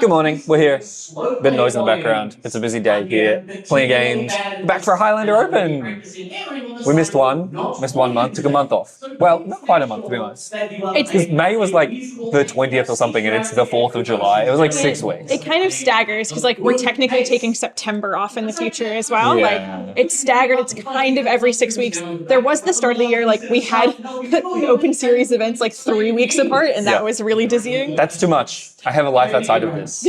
Good morning, we're here. Bit of noise in the background. It's a busy day here. Plenty of games. Back for a Highlander Open. We missed one month, took a month off. Well, not quite a month to be honest. Because May was like the 20th or something and it's the 4th of July. It was like 6 weeks. It kind of staggers because like we're technically taking September off in the future as well. Yeah. Like it's staggered. It's kind of every 6 weeks. There was the start of the year, like we had open series events like 3 weeks apart and that was really dizzying. That's too much. I have a life outside of this.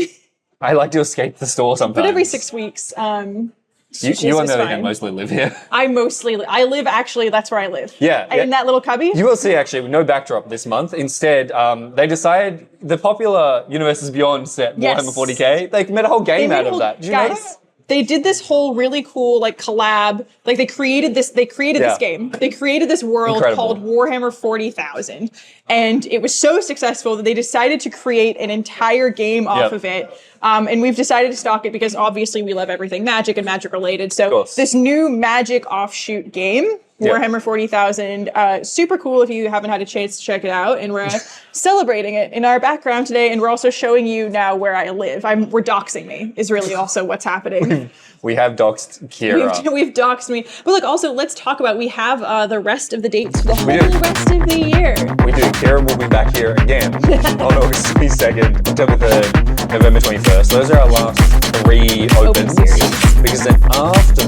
I like to escape the store sometimes. But every 6 weeks, you on the other hand mostly live here. I live actually, that's where I live. Yeah. In that little cubby. You will see actually, no backdrop this month. Instead, they decided the popular Universes Beyond set, Warhammer 40k, they made a whole game out of that. Did you know that? They did this whole really cool like collab. Like they created this game. They created this world called Warhammer 40,000. And it was so successful that they decided to create an entire game off of it. And we've decided to stock it because obviously we love everything Magic and Magic related. So this new Magic offshoot game, Warhammer 40,000, super cool if you haven't had a chance to check it out. And we're celebrating it in our background today. And we're also showing you now where I live. We're doxing me is really also what's happening. We have doxed Kira. We've doxed me. But look, also let's talk about, we have the rest of the dates for the whole rest of the year. We do. Kira will be back here again on August 22nd, October 3rd, November 21st. Those are our last 3 open series. Because then after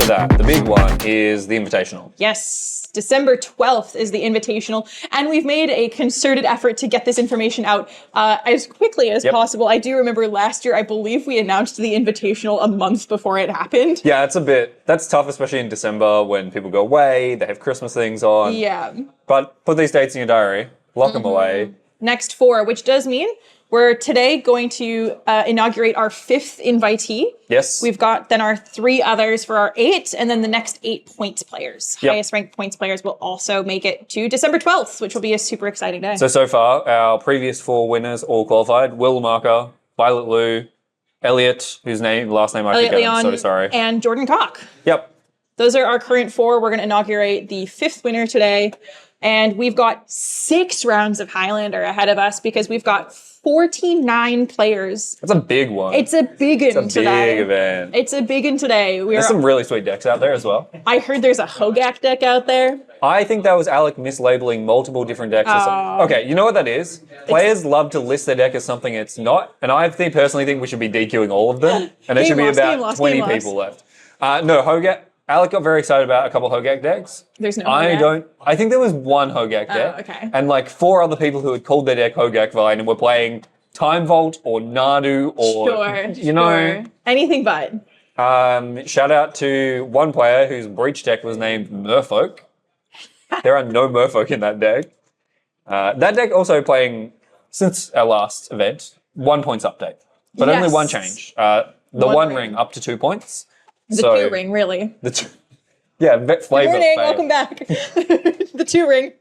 that, the big one is the Invitational. Yes. December 12th is the Invitational, and we've made a concerted effort to get this information out as quickly as possible. I do remember last year, I believe we announced the Invitational a month before it happened. Yeah, that's tough, especially in December when people go away, they have Christmas things on. Yeah. But put these dates in your diary, lock them away. Next 4, which does mean we're today going to inaugurate our 5th invitee. Yes. We've got then our 3 others for our 8, and then the next 8 points players. Highest ranked points players will also make it to December 12th, which will be a super exciting day. So far, our previous 4 winners all qualified. Will Marker, Violet Lou, Elliot, whose last name I forget, I'm so sorry. And Jordan Koch. Yep. Those are our current 4. We're going to inaugurate the 5th winner today. And we've got 6 rounds of Highlander ahead of us because we've got 49 players. That's a big one. It's a big one today. Big event. It's a big one today. There's some really sweet decks out there as well. I heard there's a Hogak deck out there. I think that was Alec mislabeling multiple different decks. Okay, you know what that is? Players love to list their deck as something it's not, and I personally think we should be DQing all of them, and there should be about 20 people left. No, Hogak. Alec got very excited about a couple of Hogak decks. There's no Hogak? I think there was one Hogak deck. Okay. And like 4 other people who had called their deck Hogak Vine and were playing Time Vault or Nadu or, you know. Anything but. Shout out to one player whose breach deck was named Merfolk. There are no Merfolk in that deck. That deck also playing, since our last event, 1 points update. But only one change. The one ring up to 2 points. The 2 ring, really. Yeah, flavor. Good morning, welcome back. The 2 ring.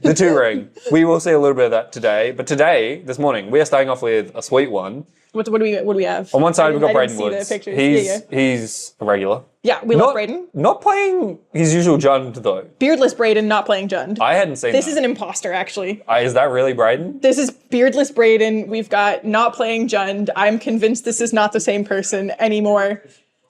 The 2 ring. We will see a little bit of that today. But today, this morning, we are starting off with a sweet one. What do we have? On one side, we've got Braden Woods. He's a regular. Yeah, we love Braden. Not playing his usual Jund, though. Beardless Braden not playing Jund. I hadn't seen this. This is an imposter, actually. Is that really Braden? This is Beardless Braden. We've got not playing Jund. I'm convinced this is not the same person anymore.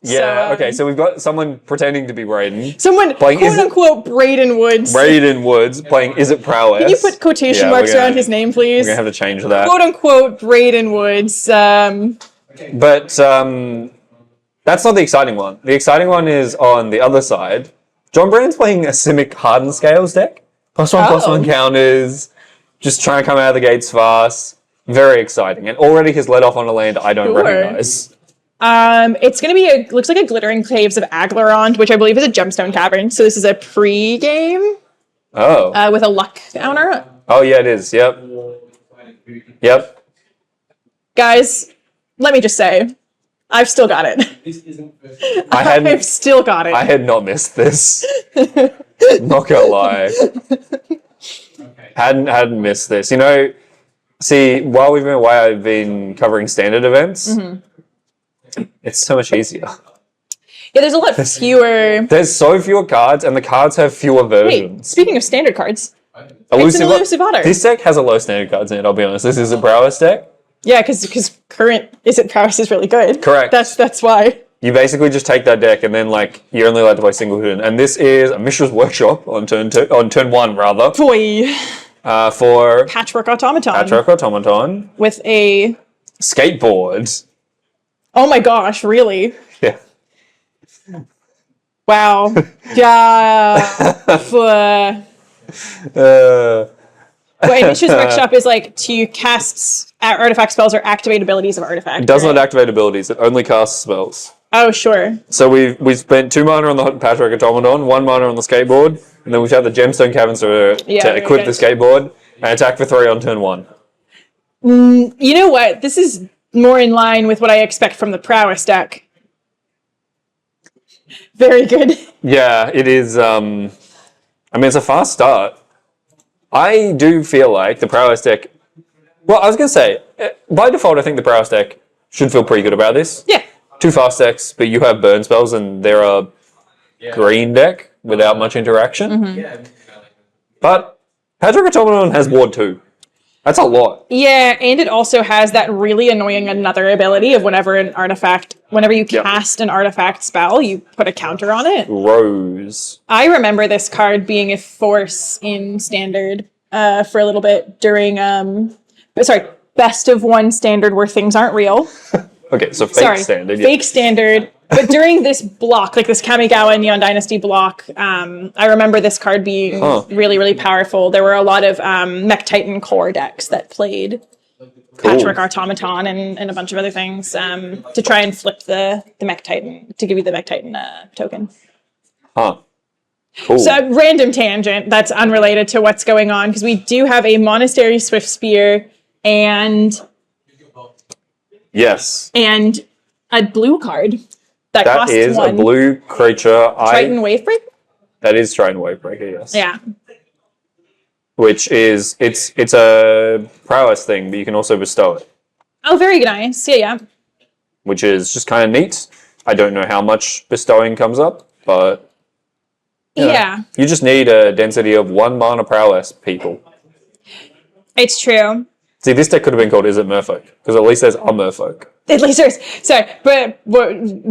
Yeah, okay, so we've got someone pretending to be Braden. Someone, quote-unquote, Braden Woods. Braden Woods playing Is It Prowess? Can you put quotation marks around his name, please? We're going to have to change that. Quote-unquote, Braden Woods. But that's not the exciting one. The exciting one is on the other side. John Brand's playing a Simic Hardened Scales deck. +1/+1 counters. Just trying to come out of the gates fast. Very exciting. And already he's led off on a land I don't recognize. It's gonna be looks like a Glittering Caves of Aglarond, which I believe is a Gemstone Cavern. So this is a pre-game. Oh. With a luck counter. Oh yeah, it is. Yep. Yep. Guys, let me just say, I've still got it. I've still got it. I had not missed this. Not gonna lie. Hadn't missed this. You know, see, while we've been away, I've been covering standard events. It's so much easier. Yeah, there's a lot fewer. There's so fewer cards, and the cards have fewer versions. Wait, speaking of standard cards, Elusive Elusive Otter. This deck has a low standard cards in it, I'll be honest. This is a Prowess deck. Yeah, because current Izzet prowess is really good. Correct. That's why. You basically just take that deck and then like you're only allowed to play single turn. And this is a Mishra's Workshop on turn 1 rather. Boy. For Patchwork Automaton. Patchwork Automaton. With a skateboard. Oh my gosh, really? Yeah. Wow. Yeah. Wait, Mishra's Workshop is like to cast artifact spells or activate abilities of artifact. It does not activate abilities, it only casts spells. Oh, sure. So we spent 2 mana on the Patchwork Automaton, 1 mana on the skateboard, and then we've had the Gemstone Caverns to equip the skateboard, and attack for 3 on turn 1. You know what? This is more in line with what I expect from the Prowess deck. Very good. Yeah, it is, I mean, it's a fast start. I do feel like the Prowess deck... Well, I was going to say, by default, I think the Prowess deck should feel pretty good about this. Yeah. 2 fast decks, but you have burn spells, and they're a green deck without much interaction. Mm-hmm. But Patchwork Automaton has Ward 2. That's a lot. Yeah, and it also has that really annoying another ability of whenever you cast an artifact spell, you put a counter on it. Rose. I remember this card being a force in Standard for a little bit during, Best of 1 Standard where things aren't real. Okay, so Standard. Fake Standard. But during this block, like this Kamigawa Neon Dynasty block, I remember this card being really, really powerful. There were a lot of Mech Titan core decks that played Patchwork Automaton and a bunch of other things to try and flip the Mech Titan, to give you the Mech Titan token. Huh. Cool. So, random tangent that's unrelated to what's going on, because we do have a Monastery Swift Spear and a blue card. That costs is 1. A blue creature. Triton Wavebreaker? That is Triton Wavebreaker, yes. Yeah. Which is, it's a prowess thing, but you can also bestow it. Oh, very nice. Yeah. Which is just kind of neat. I don't know how much bestowing comes up, but... Yeah. You just need a density of 1 mana prowess, people. It's true. See, this deck could have been called Is It Merfolk? Because at least there's a Merfolk. At least there's... Sorry, but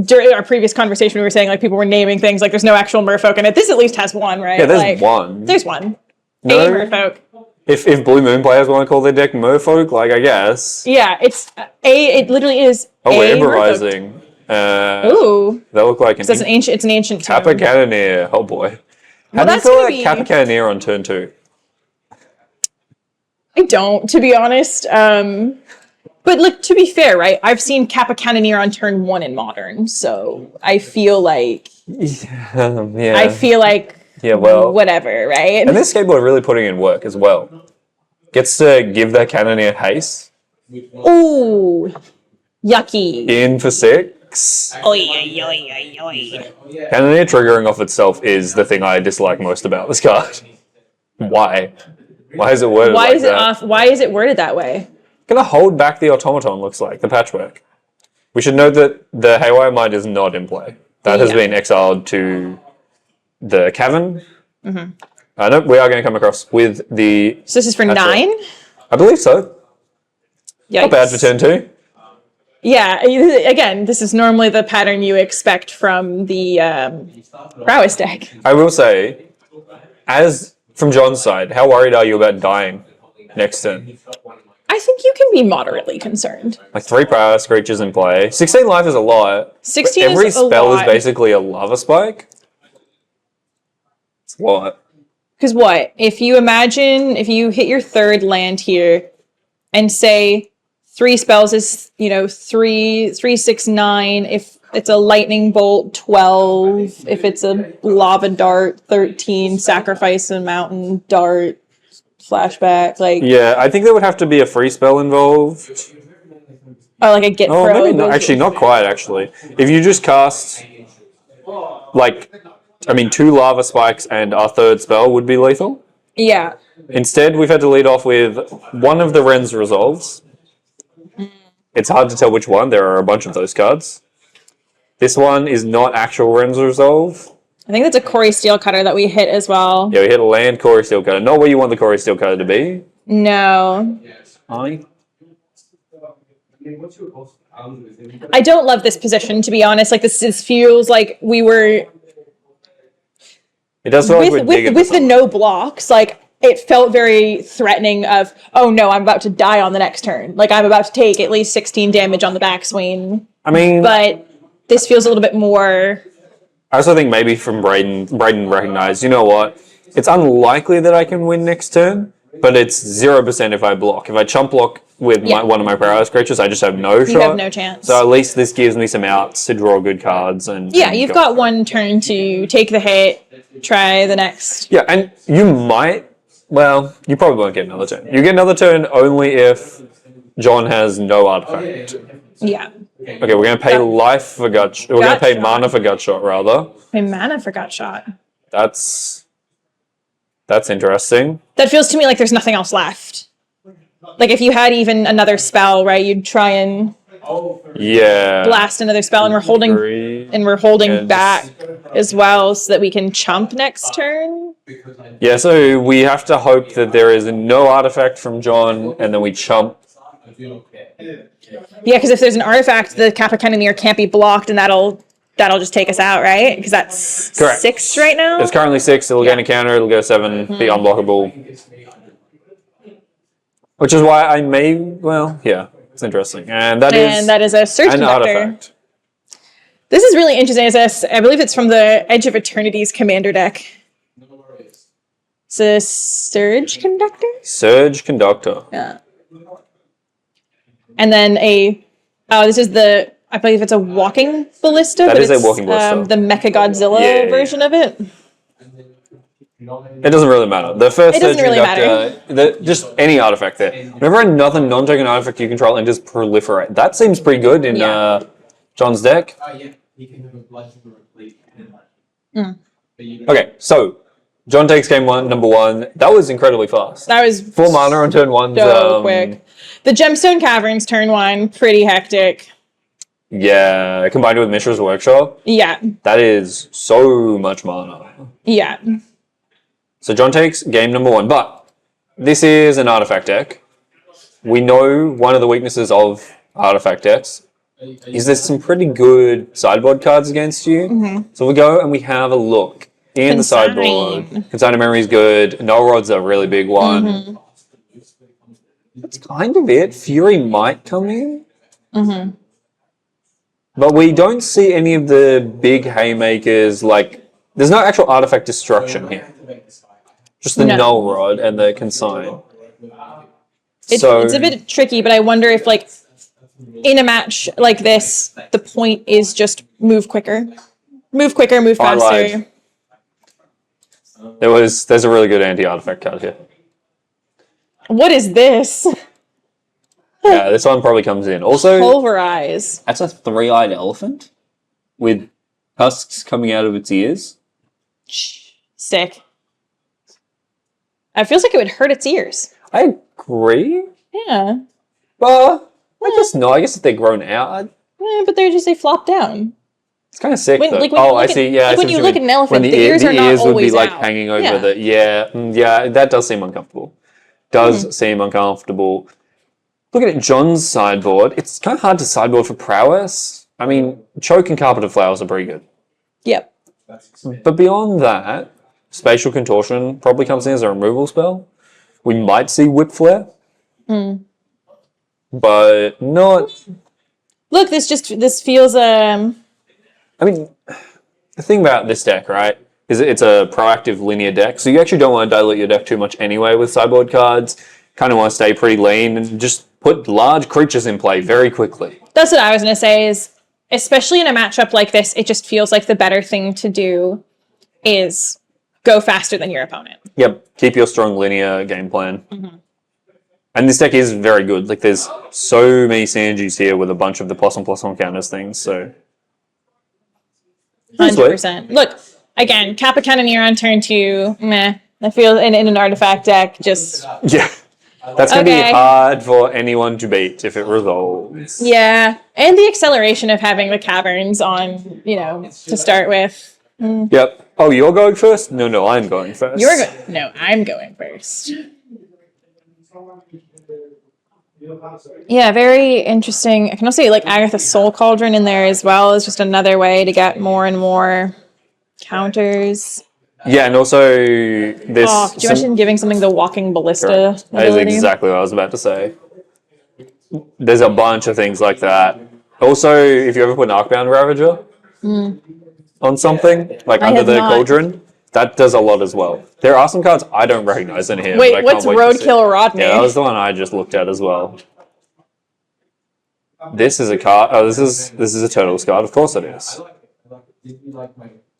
during our previous conversation, we were saying, like, people were naming things like there's no actual merfolk in it. This at least has 1, right? Yeah, there's 1. There's 1. No, a merfolk. If Blue Moon players want to call their deck Merfolk, like, I guess. Yeah, it literally is we're improvising. Ooh. They look like it's an ancient term. Kappa Cannoneer. Oh boy. How do you feel like Kappa Cannoneer on turn 2? I don't, to be honest. But look, to be fair, right? I've seen Kappa Cannoneer on turn 1 in Modern, so I feel like... I feel like... whatever, right? And this skateboard really putting in work as well. Gets to give that Cannoneer haste. Ooh. Yucky. In for 6. Oy, oy, oy, oy. Cannoneer triggering off itself is the thing I dislike most about this card. Why? Why is it worded like that? Why is it worded that way? Gonna hold back the automaton, looks like, the patchwork. We should note that the Haywire Mind is not in play. That has been exiled to the cavern. Mm-hmm. I know we are going to come across with the... So this is for patchwork. 9? I believe so. Yikes. Not bad for turn 2. Yeah, again, this is normally the pattern you expect from the Prowess deck. I will say, from John's side, how worried are you about dying next turn? I think you can be moderately concerned. Like 3 prowess creatures in play. 16 life is a lot. 16 every is a lot. spell is basically a lava spike. It's a lot. Because what? If you hit your 3rd land here and say 3 spells is, 3, 6, 9. If it's a lightning bolt, 12. If it's a lava dart, 13. Sacrifice a mountain dart. Flashback, yeah, I think there would have to be a free spell involved. Oh, like a get throw. Maybe not. Actually, not quite. Actually, if you just cast, 2 lava spikes and our 3rd spell would be lethal. Yeah. Instead, we've had to lead off with one of the Ren's resolves. It's hard to tell which one. There are a bunch of those cards. This one is not actual Ren's resolve. I think that's a Corey Steelcutter that we hit as well. Yeah, we hit a land Corey Steelcutter. Not where you want the Corey Steelcutter to be. No. I don't love this position, to be honest. Like this feels like we were It does feel like we're digging with the no blocks. Like it felt very threatening. Of oh no, I'm about to die on the next turn. Like I'm about to take at least 16 damage on the backswing. I mean, but this feels a little bit more. I also think maybe from Braden recognized, you know what? It's unlikely that I can win next turn, but it's 0% if I block. If I chump block with one of my prowess creatures, I just have no shot. You have no chance. So at least this gives me some outs to draw good cards. And you've got one turn to take the hit, try the next. Yeah, and you might, well, you probably won't get another turn. You get another turn only if John has no artifact. Yeah. Okay, we're going to pay life for gut. We're going to pay mana for gut shot, rather. Pay mana for gut shot. That's interesting. That feels to me like there's nothing else left. Like if you had even another spell, right? You'd try and blast another spell, and we're holding back as well, so that we can chump next turn. Yeah, so we have to hope that there is no artifact from John, and then we chump. Yeah, because if there's an artifact, the Kappa Cannoneer can't be blocked, and that'll just take us out, right? Because that's correct. 6 right now. It's currently 6. It'll gain a counter. It'll go 7. Be unblockable. Which is why I may. Well, yeah, it's interesting, and that is a Surge Conductor. Artifact. This is really interesting. I believe it's from the Edge of Eternity's commander deck. It's a Surge Conductor. Surge Conductor. Yeah. And then this is I believe it's a Walking Ballista. That is a Walking Ballista. The Mecha Godzilla version of it. It doesn't really matter. The first Surge Conductor, just any artifact there. Whenever another non-token artifact you control and just proliferate, that seems pretty good in John's deck. Okay, so John takes game number 1. That was incredibly fast. That was 4 mana on turn 1. So quick. The Gemstone Caverns turn 1, pretty hectic. Yeah, combined with Mishra's Workshop. Yeah. That is so much mana. Yeah. So John takes game number 1, but this is an artifact deck. We know one of the weaknesses of artifact decks is there's some pretty good sideboard cards against you. Mm-hmm. So we go and we have a look in the sideboard. Consign of Memory is good. Null Rod's a really big one. Mm-hmm. That's kind of it. Fury might come in. Mm-hmm. But we don't see any of the big haymakers, like, there's no actual artifact destruction here. Just the Null Rod and the Consign. It's a bit tricky, but I wonder if, like, in a match like this, the point is just move quicker. Move quicker, move faster. There's a really good anti-artifact card here. What is this? Yeah, this one probably comes in. Also, Pulverize. That's a 3-eyed elephant with husks coming out of its ears. Sick. It feels like it would hurt its ears. I agree. Yeah. But I guess not. I guess if they're grown out. But they flop down. It's kind of sick, though. I see. Yeah, like when you look at an elephant, the ears are not always would be like out. hanging over the. Yeah, that does seem uncomfortable. Seem uncomfortable. Looking at John's sideboard, it's kind of hard to sideboard for prowess. I mean, Choke and Carpet of Flowers are pretty good. Yep. But beyond that, Spatial Contortion probably comes in as a removal spell. We might see Whip Flare. But not... Look, this feels... I mean, the thing about this deck, right, is it's a proactive linear deck, so you actually don't want to dilute your deck too much anyway with sideboard cards. Kind of want to stay pretty lean and just put large creatures in play very quickly. That's what I was going to say is, especially in a matchup like this, it just feels like the better thing to do is go faster than your opponent. Yep, keep your strong linear game plan. Mm-hmm. And this deck is very good. Like, there's so many synergies here with a bunch of the +1/+1 counters things, so... 100%. Look, again, Kappa Cannoneer on turn 2, meh. I feel in an artifact deck, just... Yeah. That's going to be hard for anyone to beat if it resolves. Yeah. And the acceleration of having the caverns on, to start with. Yep. Oh, you're going first? No, I'm going first. No, I'm going first. Yeah, very interesting. I can also see like Agatha's Soul Cauldron in there as well is just another way to get more and more counters. Yeah, and also this. Oh, could you imagine giving something the Walking Ballista That is ability? exactly what I was about to say. There's a bunch of things like that. Also, if you ever put an Arcbound Ravager on something, like I under have the not. cauldron, that does a lot as well. There are some cards I don't recognize in here. Wait, but I what's can't wait to see. Roadkill Rodney? Yeah, that was the one I just looked at as well. This is a card. Oh, this is a Turtles card. Of course it is.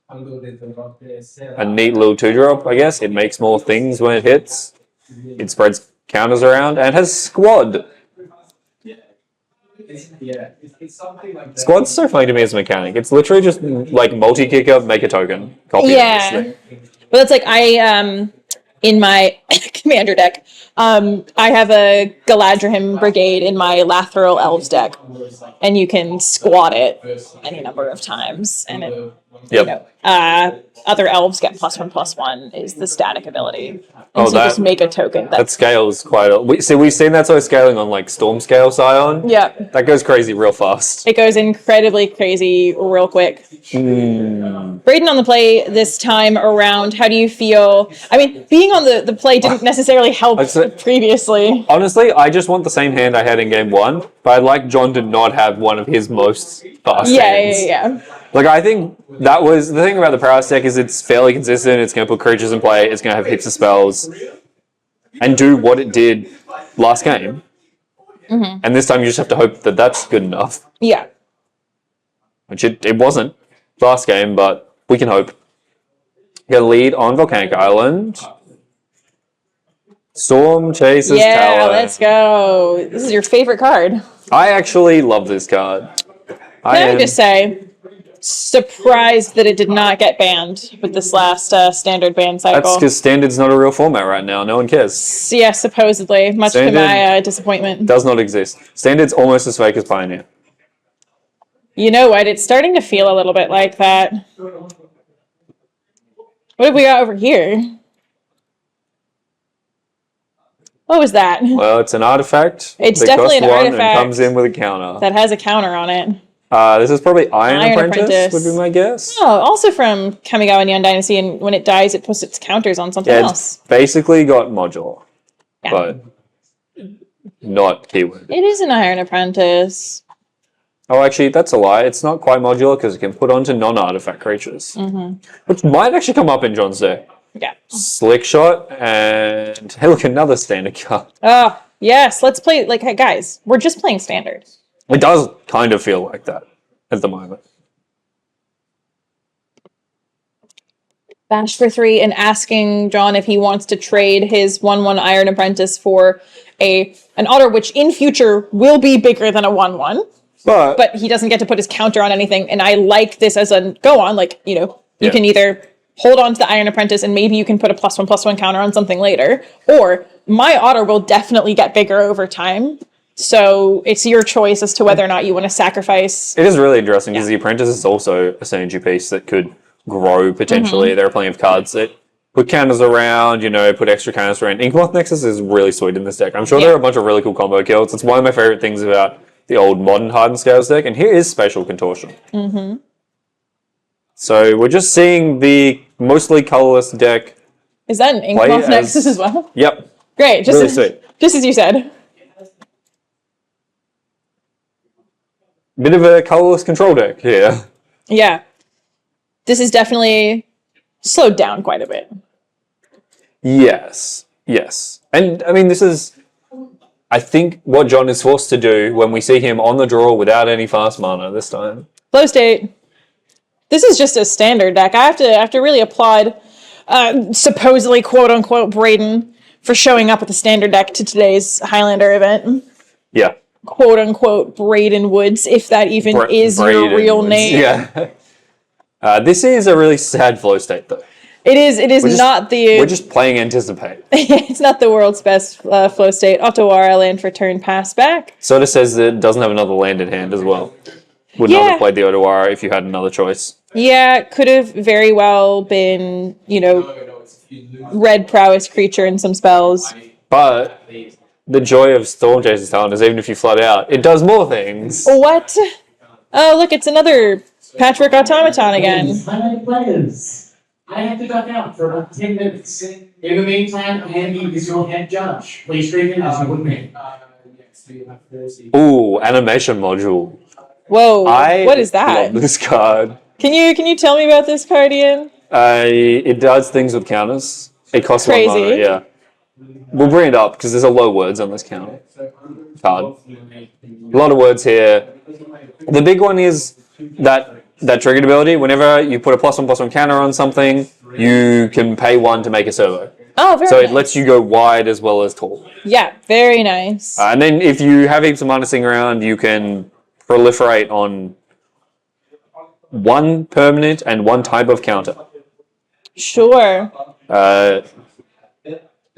A neat little 2-drop, I guess. It makes more things when it hits. It spreads counters around and has Squad. Squad's so funny to me as a mechanic. It's literally just like multi-kicker, make a token, copy Yeah. this thing. But it's like in my commander deck, I have a Galadriel Brigade in my Lateral Elves deck, and you can squat it any number of times, and it, Yep. other elves get +1/+1 is the static ability, and Oh, so you that- just make a token. That scales quite a... We've seen that sort of scaling on like Storm Scale Scion. Yeah, That goes crazy real fast. it goes incredibly crazy real quick. Braden on the play this time around. How do you feel? I mean, being on the play didn't necessarily help I'd say- previously. Honestly, I just want the same hand I had in game 1, but I'd like John to not have one of his most fast hands. Yeah. Like, I think that was the thing about the Paralysis deck is it's fairly consistent. It's going to put creatures in play. It's going to have hits of spells and do what it did last game. And this time you just have to hope that that's good enough, Yeah. which it wasn't last game, but we can hope. Get a lead on Volcanic Island. Storm chases Yeah, Tower. let's go. This is your favorite card. I actually love this card. Can I just say, surprised that it did not get banned with this last standard ban cycle. That's because Standard's not a real format right now. No one cares. Yeah, supposedly, much to Standard- my disappointment. Does not exist. Standard's almost as fake as Pioneer. You know what? It's starting to feel a little bit like that. What have we got over here? What was that? Well, it's an artifact. It's that definitely costs an 1 artifact. and comes in with a counter. That has a counter on it. This is probably Iron Iron Apprentice, Apprentice. would be my guess. Oh, also from Kamigawa Neon Dynasty, and when it dies, it puts its counters on something Yeah, else. it's basically got modular, Yeah. but not keyword. It is an Iron Apprentice. Oh, actually, that's a lie. It's not quite modular because it can put onto non-artifact creatures, which might actually come up in John's deck. Yeah. Slick Shot and hey, look, another standard card. Oh, yes. Let's play. Like, hey, guys, we're just playing standard. It does kind of feel like that at the moment. Bash for 3 and asking John if he wants to trade his 1/1 Iron Apprentice for an otter, which in future will be bigger than a 1/1. But he doesn't get to put his counter on anything. And I like this as a go on. Like, you Yeah. can either hold on to the Iron Apprentice and maybe you can put a +1/+1 counter on something later. Or my otter will definitely get bigger over time. So it's your choice as to whether or not you want to sacrifice. It is really interesting because the Apprentice is also a synergy piece that could grow potentially. There are plenty of cards that put counters around, put extra counters around. Inkmoth Nexus is really sweet in this deck. I'm sure there are a bunch of really cool combo kills. It's one of my favorite things about the old modern Hardened Scales deck. And here is Spatial Contortion. So we're just seeing the mostly colorless deck. Is that an Inkmoth Nexus as well? Yep. Great. Just Really as, sweet. just as you said. Bit of a colorless control deck here. Yeah. This is definitely slowed down quite a bit. Yes. And I mean, this is, I think, what John is forced to do when we see him on the draw without any fast mana this time. Flow state. This is just a standard deck. I have to really applaud supposedly quote unquote Braden for showing up with the standard deck to today's Highlander event. Yeah. Quote unquote Braden Woods, if that even is your Braden real Woods. name. Yeah. This is a really sad flow state, though. It is not the We're just playing Anticipate. it's not the world's best flow state. Otawara land for turn pass back. Soda says that it doesn't have another land in hand as well. Would not have played the Otawara if you had another choice. Yeah, could have very well been, red prowess creature and some spells. But the joy of Storm Chaser's talent is even if you flood out, it does more things. What? Oh, look, it's another Patchwork Automaton again. Players, I have to duck out for about 10 minutes. In the meantime, Andy is your head judge. Please treat him as you would me. Ooh, animation module. Whoa, I what is that? love this card. Can you tell me about this card, Ian? It does things with counters. It costs Crazy. 1 mana, yeah. We'll bring it up because there's a lot of words on this counter card. A lot of words here. The big one is that triggered ability. Whenever you put a +1/+1 counter on something, you can pay 1 to make a servo. Oh, very So nice. it lets you go wide as well as tall. Yeah, very nice. And then if you have heaps of mana sitting around, you can proliferate on 1 permanent and 1 type of counter. Sure.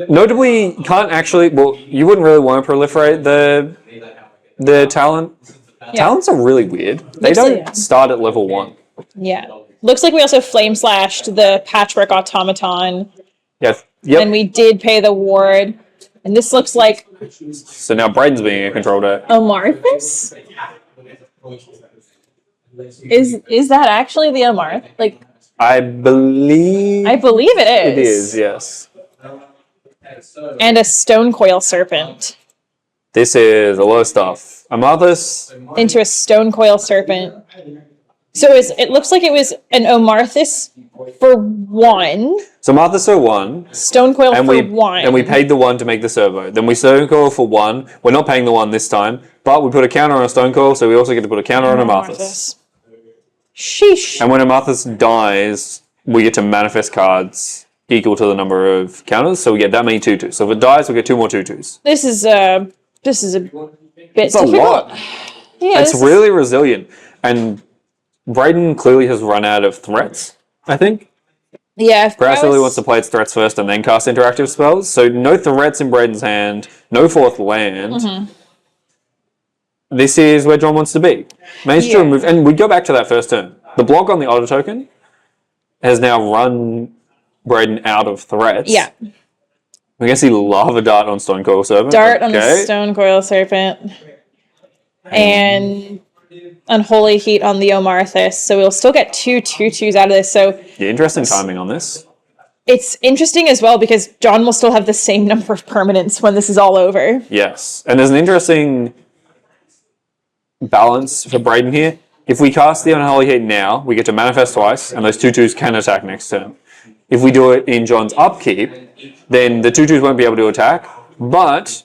Notably, you can't actually. Well, you wouldn't really want to proliferate the talent. Yeah. Talents are really weird. They Looks like- don't start at level 1. Yeah. Looks like we also flame slashed the Patchwork Automaton, Yeah. Yep. and we did pay the ward. And this looks like So now Braden's being a control deck. Amarthus? Is that actually the Amarth? Like, I believe. I believe it is. It is. Yes. And a Stone Coil Serpent. This is a lot of stuff. Amarthus. Into a Stone Coil Serpent. So it looks like it was an Amarthus for 1. So Amarthus are 1. Stone Coil And for we 1. and we paid the 1 to make the servo. Then we Stone Coil for 1. We're not paying the 1 this time, but we put a counter on a Stone Coil, so we also get to put a counter on Amarthus. Sheesh. And when Amarthus dies, we get to manifest cards equal to the number of counters, so we get that many 2/2s. So if it dies, we get 2 more 2/2s. This is a bit It's a difficult. lot. Yeah, It's really resilient. And Braden clearly has run out of threats, I think. Yeah. If Brass I really was- wants to play its threats first and then cast interactive spells. So no threats in Braden's hand, no 4th land. Mm-hmm. This is where John wants to be. Managed to Yeah. remove, and we go back to that first turn. The block on the auto token has now run Braden out of threats. Yeah. We can see Lava Dart on Stone Coil Serpent. Dart on the Okay. Stone Coil Serpent. And Unholy Heat on the Omarthus. So we'll still get 2 2/2s out of this. So Yeah, interesting timing on this. it's interesting as well because John will still have the same number of permanents when this is all over. Yes. And there's an interesting balance for Braden here. If we cast the Unholy Heat now, we get to manifest twice, and those 2/2s can attack next turn. If we do it in John's upkeep, then the 2/2s won't be able to attack, but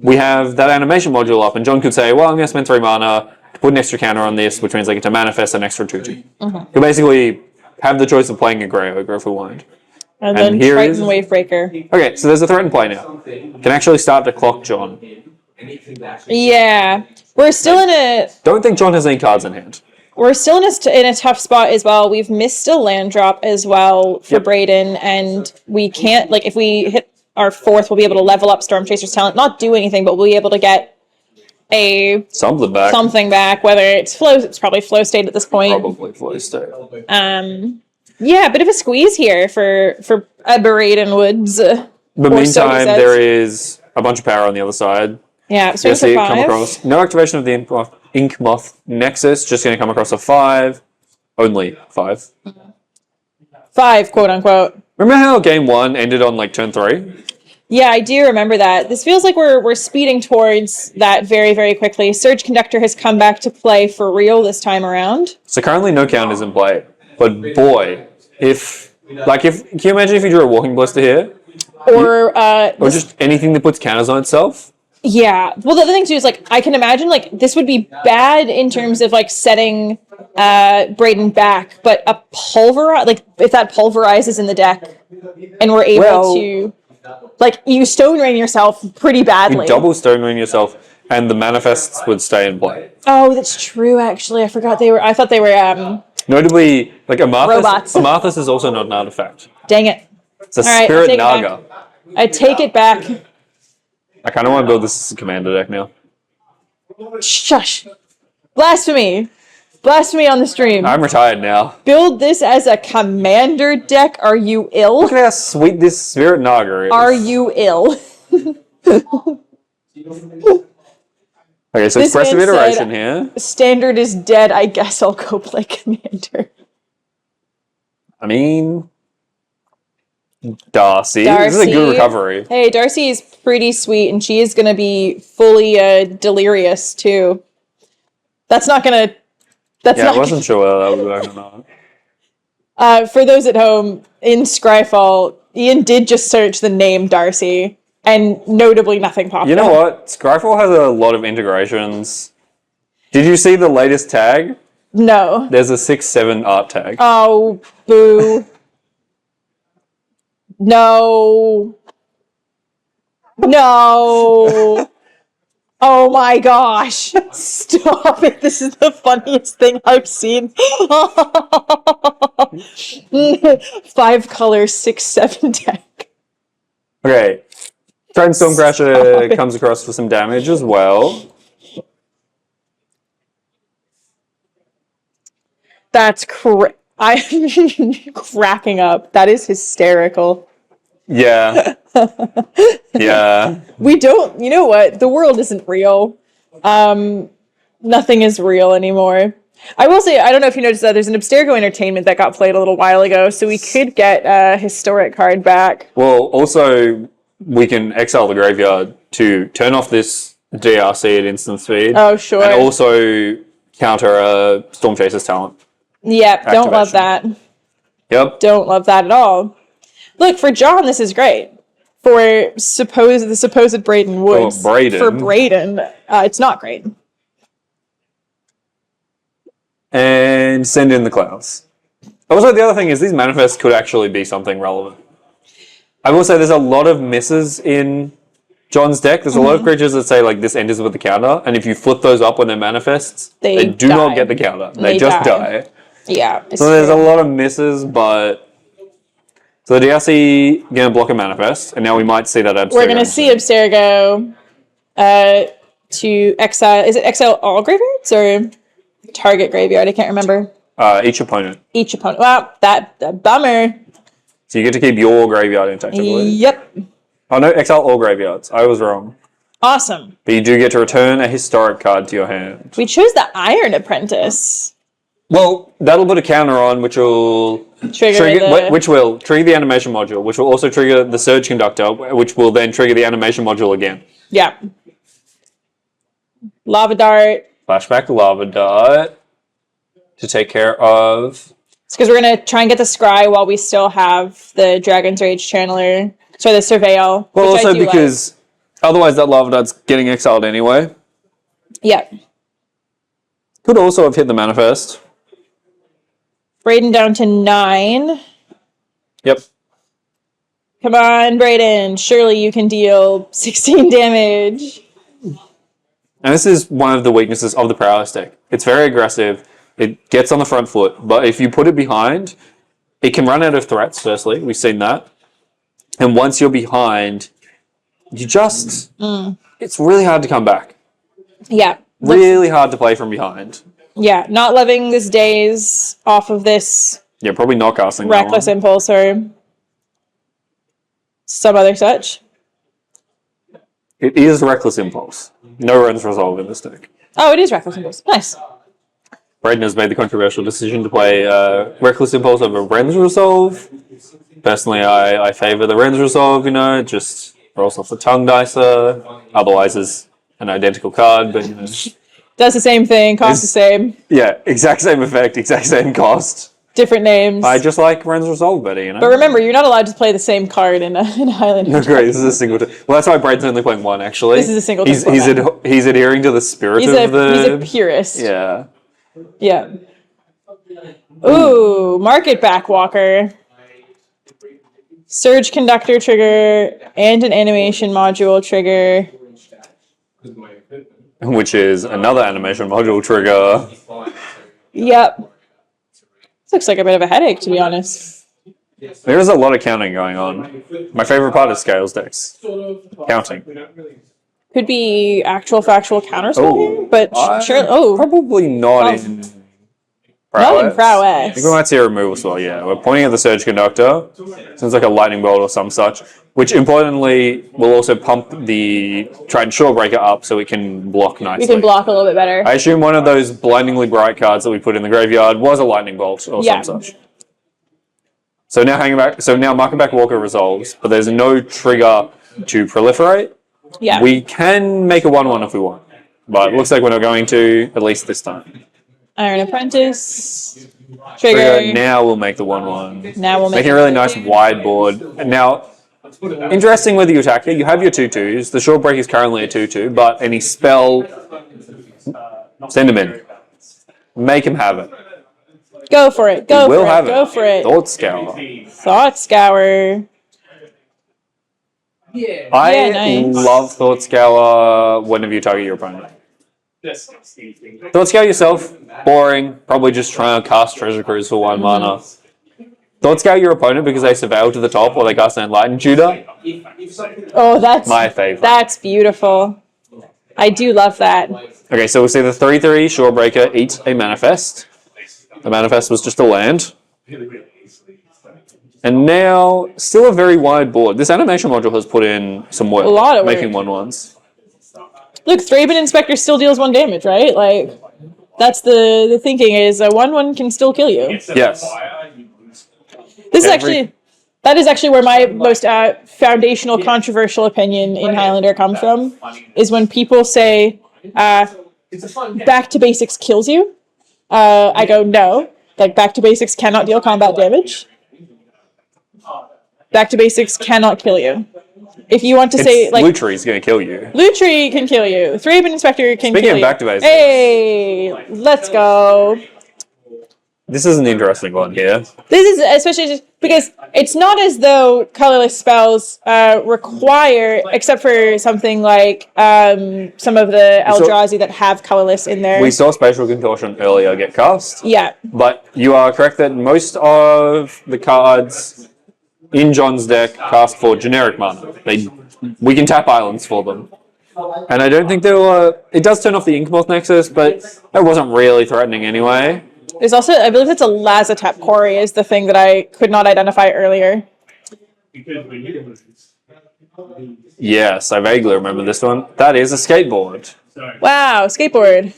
we have that animation module up, and John could say, well, I'm going to spend 3 mana to put an extra counter on this, which means I get to manifest an extra 2/2. He'll basically have the choice of playing a Grey Ogre if we want. And, And then here Triton is- Wavebreaker. Okay, so there's a threat in play now. Can actually start to clock John. Yeah. We're still in a Don't think John has any cards in hand. in a tough spot as well. We've missed a land drop as well for Yep. Braden, and we can't, like, if we hit our 4th, we'll be able to level up Storm Chaser's talent. Not do anything, but we'll be able to get Something back. something back, whether it's flow, it's probably flow state at this point. Probably flow state. Yeah, a bit of a squeeze here for Braden Woods. But Or so he meantime, says. there is a bunch of power on the other side. Yeah, You'll swing see for it come 5. across. No activation of the Ink Moth Nexus, just going to come across a 5. Only 5. 5, quote unquote. Remember how game 1 ended on like turn 3? Yeah, I do remember that. This feels like we're speeding towards that very, very quickly. Surge Conductor has come back to play for real this time around. So currently no counters in play. But boy, can you imagine if you drew a Walking Blister here? Or Just anything that puts counters on itself? yeah. Well, the other thing too is, like, I can imagine, like, this would be bad in terms of, like, setting Braden back, but a pulverize, like, if that pulverizes in the deck and we're able to, like, you Stone Rain yourself pretty badly. You double Stone Ring yourself, and the manifests would stay in play. Oh, that's true. Actually, I forgot I thought they were. Notably, like Amarthus. Robots. Amarthus is also not an artifact. Dang it! It's a All right, I'll Spirit take it back. Naga. I take it back. I kind of want to build this as a commander deck now. Shush! Blasphemy! Blasphemy on the stream. I'm retired now. Build this as a commander deck. Are you ill? Look at how sweet this Spirit Naga is. Are you ill? Okay, so This expressive man said- iteration here. Standard is dead. I guess I'll go play Commander. I mean, Darcy. This is a good recovery. Hey, Darcy is pretty sweet, and she is going to be fully delirious, too. That's not going to... That's Yeah, not I wasn't sure whether that would work or not. For those at home, in Scryfall, Ian did just search the name Darcy, and notably nothing popped up. You know what? Scryfall has a lot of integrations. Did you see the latest tag? No. There's a 6-7 art tag. Oh, boo. No. No. Oh my gosh. Stop it. This is the funniest thing I've seen. 5-color 6-7 deck. Okay. Trident Stormcrasher comes across for some damage as well. That's I'm cracking up. That is hysterical. Yeah. Yeah. We don't, you know what? The world isn't real. Nothing is real anymore. I will say, I don't know if you noticed that there's an Abstergo Entertainment that got played a little while ago, so we could get a historic card back. Well, also, we can exile the graveyard to turn off this DRC at instant speed. Oh, sure. And also counter a Storm Chaser's talent. Yep, don't love that. Yep. Don't love that at all. Look, for John, this is great. For the supposed Braden Woods. For Braden, it's not great. And send in the clouds. Also, the other thing is these manifests could actually be something relevant. I will say there's a lot of misses in John's deck. There's a lot of creatures that say, like, this enters with the counter, and if you flip those up when they're manifests, they do not get the counter. They just die. Yeah. So there's a lot of misses, but... So the DRC going to block a manifest, and now we might see that Abstergo. We're going to see Abstergo to exile... Is it exile all graveyards, or target graveyard? I can't remember. Each opponent. Each opponent. Wow, that bummer. So you get to keep your graveyard intact, I believe. Yep. Oh no, exile all graveyards. I was wrong. Awesome. But you do get to return a historic card to your hand. We chose the Iron Apprentice. Well, that'll put a counter on, which will trigger the animation module, which will also trigger the Surge Conductor, which will then trigger the animation module again. Yeah. Lava Dart. Flashback Lava Dart to take care of... It's because we're going to try and get the Scry while we still have the Dragon's Rage Channeler. So the Surveil. Well, also because otherwise that Lava Dart's getting exiled anyway. Yeah. Could also have hit the manifest. Braden down to 9. Yep. Come on, Braden. Surely you can deal 16 damage. And this is one of the weaknesses of the Paralysis deck. It's very aggressive. It gets on the front foot. But if you put it behind, it can run out of threats, firstly. We've seen that. And once you're behind, you just... It's really hard to come back. Yeah. Really hard to play from behind. Yeah, not loving this daze off of this... Yeah, probably not casting Reckless Impulse or some other such. It is Reckless Impulse. No Ren's Resolve in this deck. Oh, it is Reckless Impulse. Nice. Braden has made the controversial decision to play Reckless Impulse over Ren's Resolve. Personally, I favour the Ren's Resolve, just rolls off the tongue dicer. Otherwise, is an identical card, but Does the same thing, costs the same. Yeah, exact same effect, exact same cost. Different names. I just like Ren's Resolve better, But remember, you're not allowed to play the same card in Highlander. Great, this is a single... Well, that's why Braden's only playing one, actually. This is a single... He's adhering to the spirit of the... He's a purist. Yeah. Yeah. Ooh, Market Backwalker. Surge Conductor trigger and an animation module trigger. Which is another animation module trigger. Yep. This looks like a bit of a headache, to be honest. There is a lot of counting going on. My favorite part is Scales decks. Counting. Could be actual factual counterspell here, but sure. Oh, probably not in Prowess. Not in Prowess. I think we might see a removal spell, yeah. We're pointing at the Surge Conductor. Sounds like a lightning bolt or some such. which importantly will also pump the Trident Shawbreaker up so it can block nicely. We can block a little bit better. I assume one of those blindingly bright cards that we put in the graveyard was a Lightning Bolt or some such. So now Market Back Walker resolves, but there's no trigger to proliferate. Yeah. We can make a 1/1 if we want, but it looks like we're not going to, at least this time. Iron Apprentice. Trigger. Now we'll make the 1/1. Now we'll make Making a really nice wide board. And now, interesting whether you attack it, you have your 2/2s. The Shawbreaker is currently a 2/2, but any spell, send him in. Make him have it. Go for it. Go We'll for have it. Go for it. Thought Scour. Thought Scour. I nice. love Thought Scour whenever you target your opponent. Thought Scour yourself, boring. Probably just trying to cast Treasure Cruise for 1 mana. Thought Scour your opponent because they surveil to the top or they cast an Enlightened Tutor. Oh, that's My favorite. That's beautiful. I do love that. Okay, so we'll see the 3/3 Shawbreaker eat a Manifest. The Manifest was just a land. And now, still a very wide board. This animation module has put in some work. A lot of work. Making 1/1s. Look, Thraben Inspector still deals 1 damage, right? Like, that's the thinking is a 1/1 can still kill you. Yes. That is actually where my most foundational controversial opinion in Highlander comes from, is when people say, back to basics kills you. I go, no. Like, back to basics cannot deal combat damage. Back to basics cannot kill you. If you want to say, like... Lutry's going to kill you. Lutry can kill you. Thraben Inspector can Speaking kill of you. back to basics. Hey! Let's go. This is an interesting one here. This is especially just because it's not as though colorless spells require, except for something like some of the Eldrazi that have colorless in there. We saw Spatial Contortion earlier get cast. Yeah. But you are correct that most of the cards in John's deck cast for generic mana. We can tap islands for them. And I don't think there were... It does turn off the Inkmoth Nexus, but that wasn't really threatening anyway. There's also, I believe it's a Lazatap Quarry is the thing that I could not identify earlier. Yes, I vaguely remember this one. That is a skateboard. Wow, skateboard.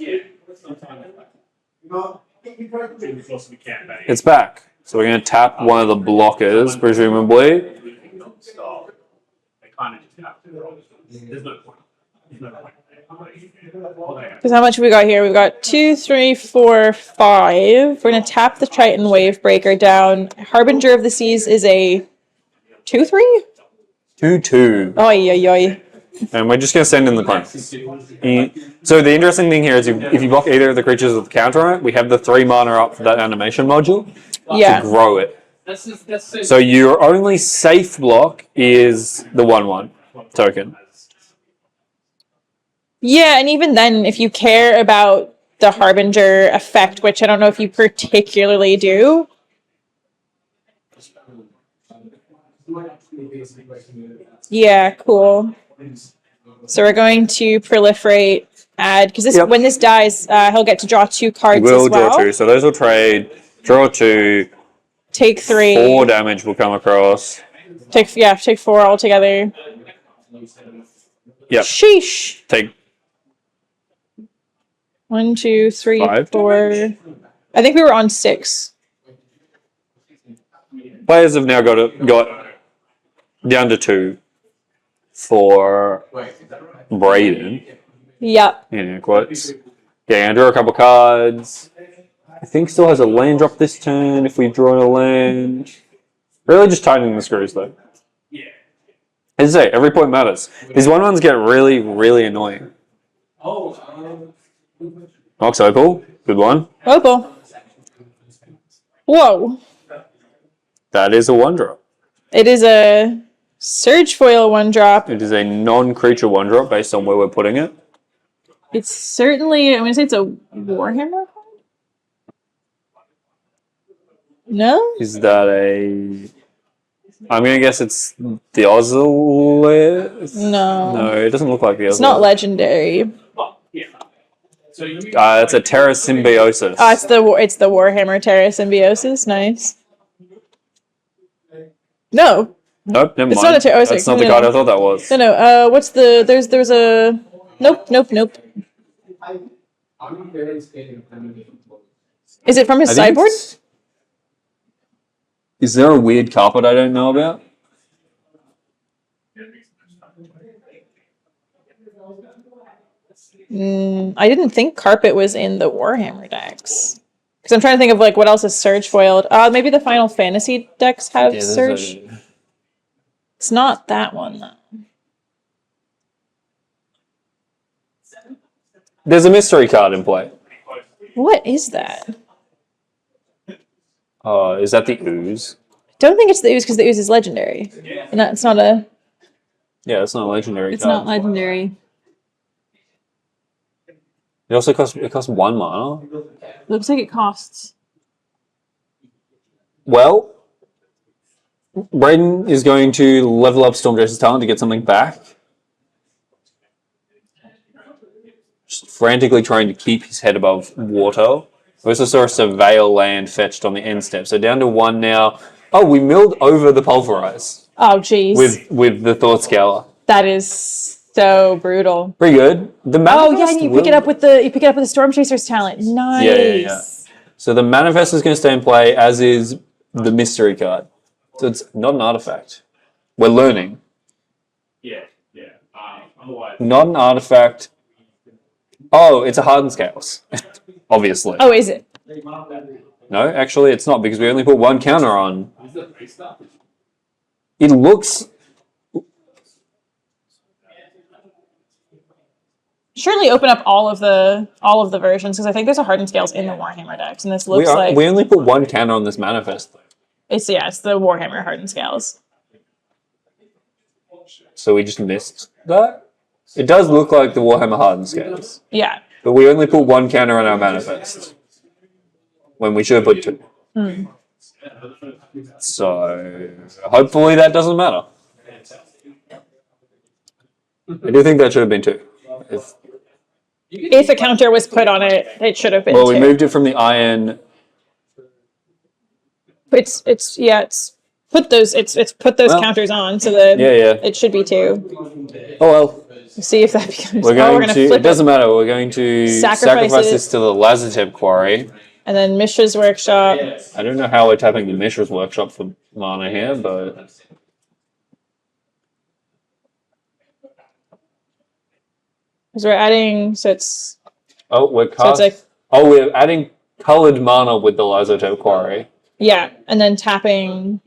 It's back. So we're going to tap one of the blockers, presumably. Because how much have we got here? We've got 2, 3, 4, 5. We're going to tap the Triton Wavebreaker down. Harbinger of the Seas is a 2/3? 2/2. Oi, oi, oi. And we're just going to send in the clones. So the interesting thing here is if you block either of the creatures with counter on it, we have the 3 mana up for that animation module to grow it. So your only safe block is the 1/1 token. Yeah, and even then, if you care about the Harbinger effect, which I don't know if you particularly do. Yeah, cool. So we're going to proliferate, add, because when this dies, he'll get to draw 2 cards as well. We'll draw 2, so those will trade, draw 2. Take 3. 4 damage will come across. Take 4 altogether. Yep. Sheesh. Take 1, 2, 3, 5 4. damage? I think we were on 6. Players have now got down to 2 for Braden. Yep. In quotes. Okay, and draw a couple cards. I think still has a land drop this turn if we draw a land. Really just tightening the screws though. As I say, every point matters. These 1/1s get really, really annoying. Mox Opal, good one. Opal. Whoa. That is a 1-drop. It is a Surge Foil 1-drop. It is a non-creature 1-drop based on where we're putting it. It's certainly, I'm going to say it's a Warhammer card? No? Is that a... I'm going to guess it's the Ozolith? No. No, it doesn't look like the Ozolith. It's not legendary. It's a Terra Symbiosis. It's the Warhammer Terra Symbiosis. Nice. No. Nope, never It's mind. not a oh, That's not the card I thought that was. No. What's the? There's a. Nope. Is it from his I think sideboard? Is there a weird carpet I don't know about? I didn't think carpet was in the Warhammer decks. Because I'm trying to think of like what else is Surge foiled. Maybe the Final Fantasy decks have Surge. It's not that one though. There's a mystery card in play. What is that? Is that the ooze? Don't think it's the ooze because the ooze is legendary. And it's not a. Yeah, it's not a legendary It's card. not legendary. It also costs 1 mana. Looks like it costs. Well, Braden is going to level up Stormchaser's talent to get something back. Just frantically trying to keep his head above water. We also saw a Surveil land fetched on the end step. So down to 1 now. Oh, we milled over the Pulverize. Oh, jeez. With the Thought Scaler. That is so brutal. Pretty good. The Manifest and you pick it up with the Storm Chaser's talent. Nice. Yeah. So the Manifest is going to stay in play, as is the Mystery card. So it's not an artifact. We're learning. Yeah. Not an artifact. Oh, it's a Hardened Scales. Obviously. Oh, is it? No, actually it's not, because we only put 1 counter on. It looks... Surely open up all of the versions, because I think there's a Hardened Scales in the Warhammer decks, and this looks like we only put 1 counter on this Manifest, though. it's the Warhammer Hardened Scales. So we just missed that? It does look like the Warhammer Hardened Scales. Yeah. But we only put 1 counter on our Manifest. When we should have put 2. So hopefully that doesn't matter. I do think that should have been 2. If a counter was put on it, it should have been Well, 2. we moved it from the iron. It's put those counters on so that it should be 2. Oh well. See if that becomes. We're going gonna to. flip It doesn't matter. We're going to Sacrifice sacrifice it. this to the Lazartep Quarry. And then Mishra's Workshop. I don't know how we're tapping the Mishra's Workshop for mana here, but Because we're adding, so it's we're adding colored mana with the Lazartep Quarry, and then tapping.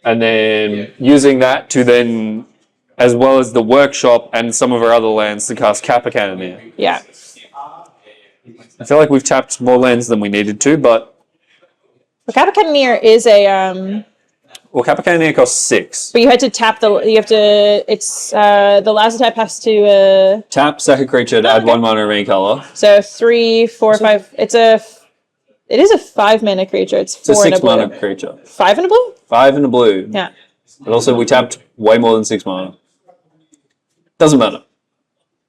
and then using that to then, as well as the Workshop and some of our other lands, to cast Kappa Cannoneer. Yeah. I feel like we've tapped more lands than we needed to, but But Kappa Cannoneer is a well, Kappa Cannoneer costs 6. but you had to tap the Lazartep has to Tap second creature to add 1 mana of any color. so 3, 4, 5. It is a 5 mana creature. It's 4 It's a and a 6 blue. mana creature. 5 and a blue? 5 and a blue. Yeah. But also we tapped way more than 6 mana. Doesn't matter.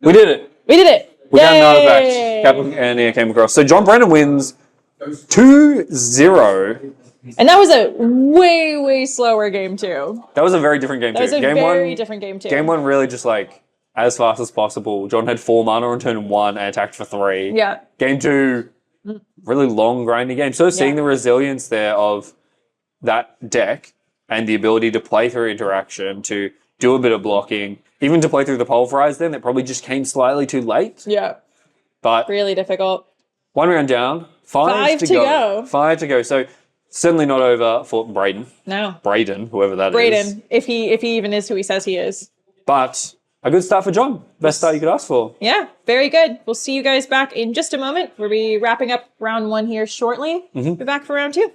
We did it. We did it. We got an Yay! artifact. Captain Cannoneer came across. So John Brennan wins 2-0. And that was a way, way slower game too. That was a very different game That was too. a Game very one, different game too. Game 1 really just like as fast as possible. John had 4 mana on turn 1 and attacked for 3. Yeah. Game 2, really long grinding game. So seeing the resilience there of that deck and the ability to play through interaction, to do a bit of blocking, even to play through the Pulverize then, that probably just came slightly too late. Yeah. But Really difficult. 1 round down, 5 to go. 5 to go. So certainly not over for Braden. No. Braden, whoever that is. Braden, if he even is who he says he is. But a good start for John. Best start you could ask for. Yeah, very good. We'll see you guys back in just a moment. We'll be wrapping up round 1 here shortly. Be back for round 2.